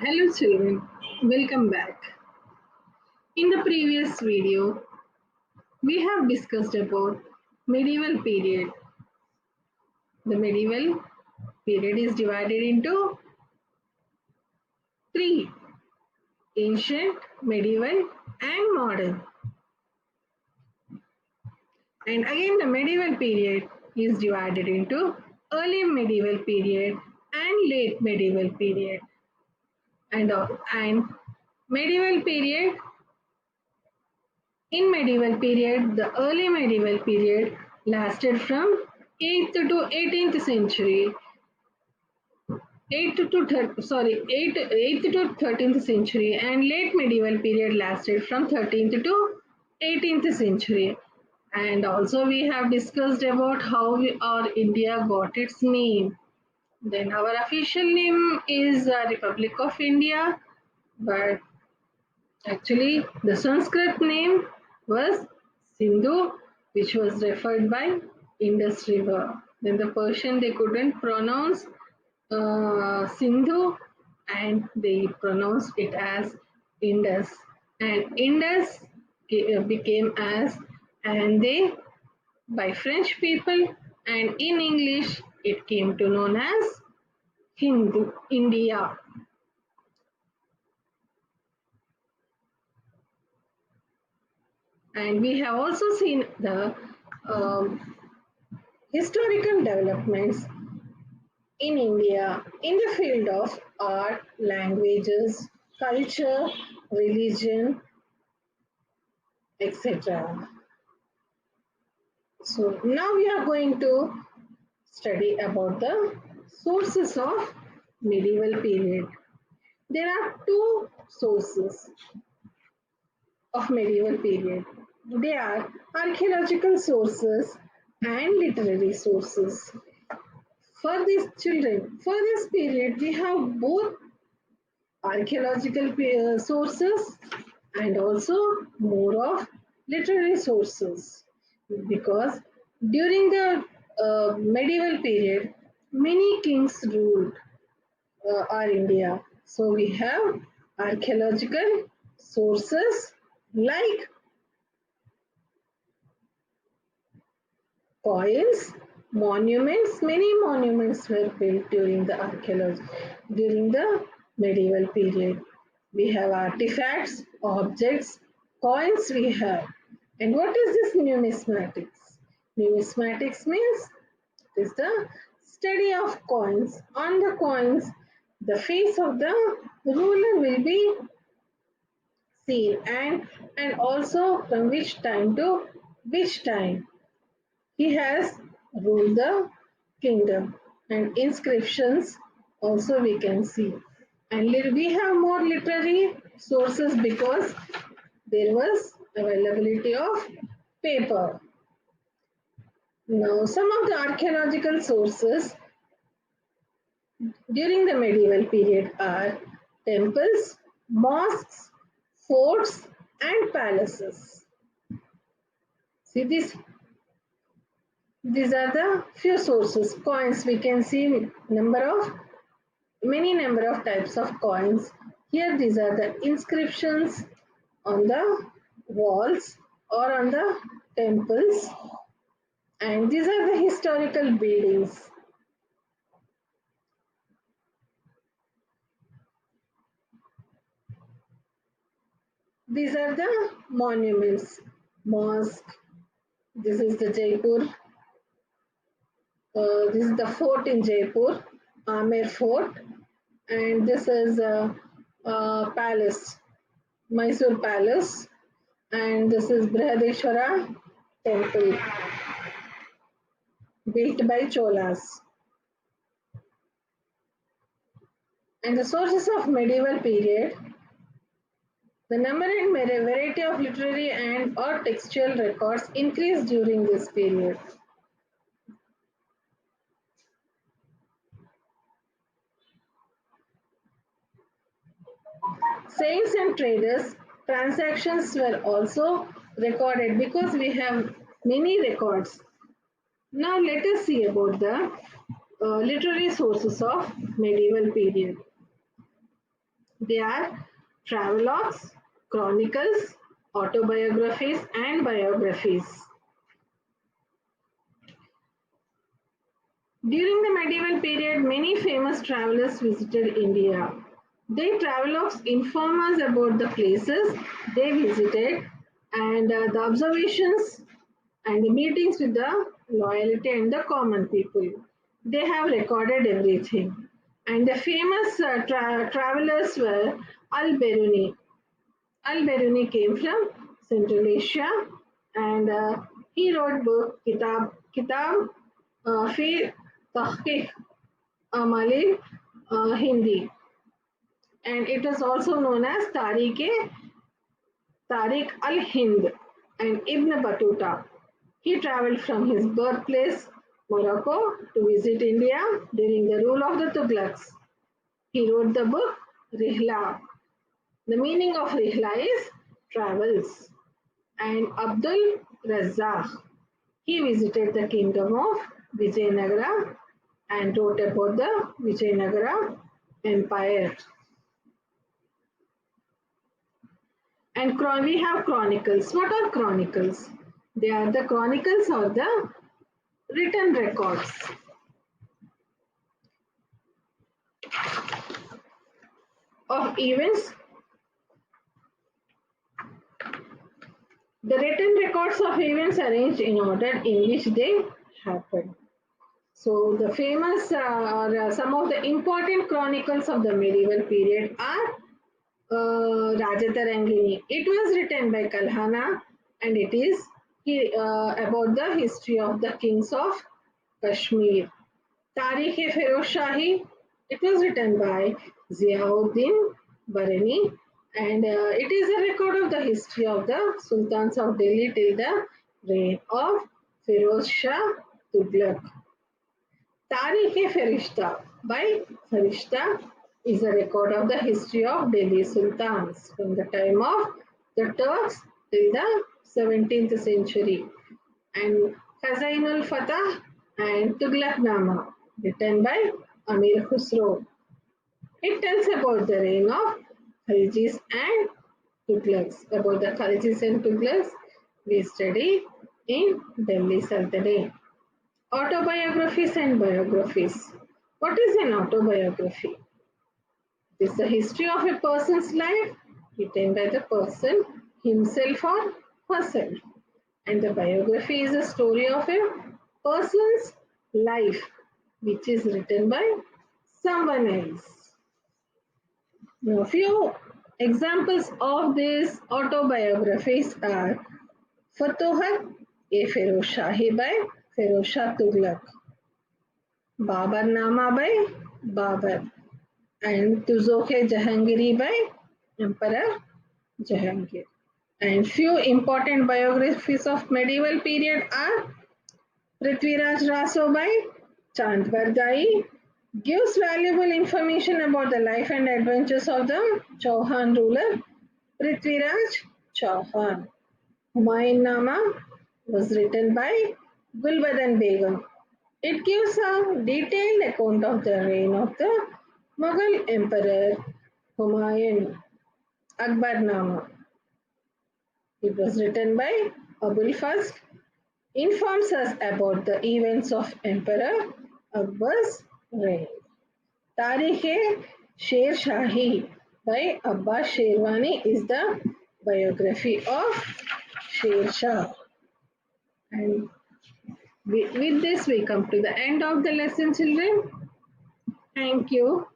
Hello children, welcome back. In the previous video, we have discussed about medieval period. The medieval period is divided into three: ancient, medieval and modern. And again the medieval period is divided into early medieval period and late medieval period. And medieval period In medieval period, the early medieval period lasted from 8th to 18th century. 8th to 13th century, and late medieval period lasted from 13th to 18th century. And also we have discussed about how our India got its name. Then our official name is Republic of India, but actually, the Sanskrit name was Sindhu, which was referred by Indus River. Then the Persian they couldn't pronounce Sindhu, and they pronounced it as Indus. And Indus became as and they by French people, and in English it came to known as Hindu India. And we have also seen the um, historical developments in India in the field of art, languages, culture, religion, etc. So now we are going to study about the sources of medieval period. There are two sources of medieval period. They are archaeological sources and literary sources. For these children, for this period, we have both archaeological sources and also more of literary sources, because during the medieval period, many kings ruled our India. So we have archaeological sources like coins, monuments. Many monuments were built during the archaeology, during the medieval period. We have artifacts, objects, coins we have. And what is this numismatics? Numismatics means it is the study of coins. On the coins, the face of the ruler will be seen, and also from which time to which time he has ruled the kingdom, and inscriptions also we can see. And we have more literary sources because there was availability of paper. Now, some of the archaeological sources during the medieval period are temples, mosques, forts, and palaces. See this These are the few sources. Coins, we can see many number of types of coins. Here these are the inscriptions on the walls or on the temples, and these are the historical buildings. These are the monuments. Mosque. This is the Jaipur. This is the fort in Jaipur, Amer Fort, and this is palace, Mysore Palace, and this is Brihadeshwara Temple, built by Cholas. And the sources of medieval period, the number and variety of literary and or textual records increased during this period. Sales and traders transactions were also recorded because we have many records. Now let us see about the literary sources of medieval period. They are travelogues, chronicles, autobiographies, and biographies. During the medieval period, many famous travelers visited India. Their travelogues inform us about the places they visited and the observations and the meetings with the loyalty and the common people. They have recorded everything. And the famous travelers were Al-Biruni. Al-Biruni came from Central Asia and he wrote book Kitab fi Tahqiq Amalil Hindi, and it is also known as Tariq al-Hind and Ibn Battuta. He traveled from his birthplace, Morocco, to visit India during the rule of the Tughlaqs. He wrote the book Rihla. The meaning of Rihla is travels. And Abdul Razzaq. He visited the kingdom of Vijayanagara and wrote about the Vijayanagara Empire. And we have chronicles. What are chronicles? They are the chronicles or the written records of events. The written records of events arranged in order in which they happened. So the famous or some of the important chronicles of the medieval period are Rajatarangini. It was written by Kalhana and it is about the history of the kings of Kashmir. Tarikh-e-Feroz Shahi, it was written by Ziauddin Barani and it is a record of the history of the sultans of Delhi till the reign of Feroz Shah Tughlaq. Tarikh-e-Farishta by Farishta is a record of the history of Delhi sultans from the time of the Turks till the 17th century. And Khazainul Fatah and Tughlaqnama, written by Amir Khusro. It tells about the reign of Khaljis and Tughlaqs. About the Khaljis and Tughlaqs, we study in Delhi Sultanate. Autobiographies and biographies. What is an autobiography? It is the history of a person's life written by the person himself or herself. And the biography is a story of a person's life which is written by someone else. Now, a few examples of these autobiographies are Futuhat e Feroz Shahi by Feroz Shah Tughlaq, Babarnama by Babar, and Tuzokh Jahangiri by Emperor Jahangir. And few important biographies of medieval period are Prithviraj Raso by Chand Bardai gives valuable information about the life and adventures of the Chauhan ruler Prithviraj Chauhan. Humayun Nama was written by Gulbadan Begum. It gives a detailed account of the reign of the Mughal Emperor Humayun. Akbarnama. It was written by Abul Fazl. Informs us about the events of Emperor Akbar's reign. Tarikh Sher Shahi by Abbas Sherwani is the biography of Sher Shah. And with this, we come to the end of the lesson, children. Thank you.